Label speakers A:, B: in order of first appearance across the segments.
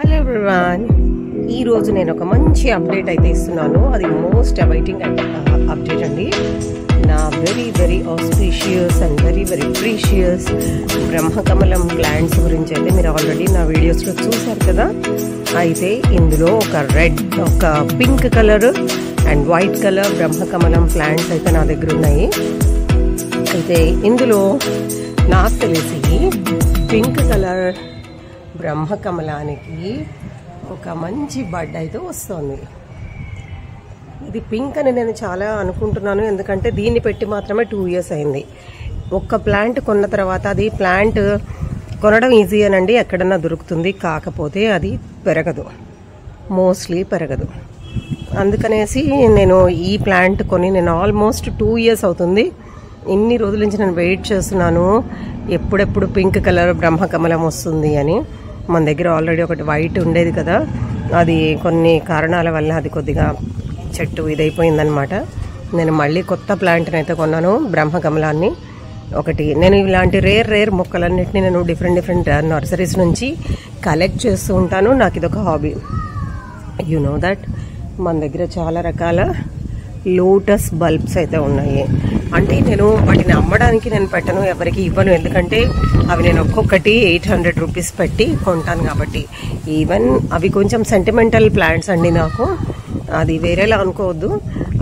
A: Hello everyone, ఈరోజు నేను ఒక మంచి అప్డేట్ అయితే ఇస్తున్నాను. అది మోస్ట్ అవైటింగ్ అప్డేట్ అండి. నా very very auspicious and very very precious బ్రహ్మకమలం ప్లాంట్స్ గురించి అయితే మీరు ఆల్రెడీ నా వీడియోస్లో చూసారు కదా. అయితే ఇందులో ఒక pink colour and white colour బ్రహ్మకమలం ప్లాంట్స్ అయితే నా దగ్గర ఉన్నాయి. అయితే ఇందులో నాకు తెలిసి పింక్ కలర్ బ్రహ్మకమలానికి ఒక మంచి బడ్ అయితే వస్తుంది. ఇది పింక్ అని నేను చాలా అనుకుంటున్నాను, ఎందుకంటే దీన్ని పెట్టి మాత్రమే 2 years అయింది. ఒక్క ప్లాంట్ కొన్న తర్వాత అది ప్లాంట్ కొనడం ఈజీ అనండి, ఎక్కడన్నా దొరుకుతుంది. కాకపోతే అది పెరగదు, మోస్ట్లీ పెరగదు. అందుకనేసి నేను ఈ ప్లాంట్ కొని నేను ఆల్మోస్ట్ 2 years అవుతుంది. ఇన్ని రోజుల నుంచి నేను వెయిట్ చేస్తున్నాను ఎప్పుడెప్పుడు పింక్ కలర్ బ్రహ్మకమలం వస్తుంది అని. మన దగ్గర ఆల్రెడీ ఒకటి వైట్ ఉండేది కదా, అది కొన్ని కారణాల వల్ల అది కొద్దిగా చెట్టు ఇదైపోయిందనమాట. నేను మళ్ళీ కొత్త ప్లాంట్ని అయితే కొన్నాను, బ్రహ్మకమలాన్ని. నేను ఇలాంటి రేర్ మొక్కలన్నింటినీ నేను డిఫరెంట్ నర్సరీస్ నుంచి కలెక్ట్ చేస్తూ ఉంటాను. నాకు ఇదొక హాబీ. యు నో దట్ మన దగ్గర చాలా రకాల లోటస్ బల్బ్స్ అయితే ఉన్నాయి. అంటే నేను వాటిని అమ్మడానికి నేను పెట్టను, ఎవరికి ఇవ్వను. ఎందుకంటే అవి నేను ఒక్కొక్కటి 800 రూపీస్ పెట్టి కొంటాను కాబట్టి. ఈవెన్ అవి కొంచెం సెంటిమెంటల్ ప్లాంట్స్ అండి నాకు, అది వేరేలా అనుకోవద్దు.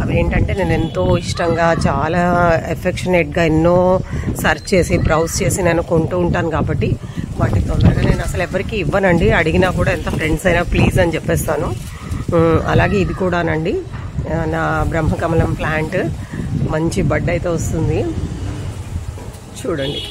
A: అవి ఏంటంటే నేను ఎంతో ఇష్టంగా చాలా ఎఫెక్షనేట్గా ఎన్నో సెర్చ్ చేసి బ్రౌజ్ చేసి నేను కొంటూ ఉంటాను కాబట్టి వాటి తొందరగా నేను అసలు ఎవరికి ఇవ్వనండి. అడిగినా కూడా ఎంత ఫ్రెండ్స్ అయినా ప్లీజ్ అని చెప్పేస్తాను. అలాగే ఇది కూడానండి, నా బ్రహ్మకమలం ప్లాంట్ మంచి బడ్ అయితే వస్తుంది, చూడండి.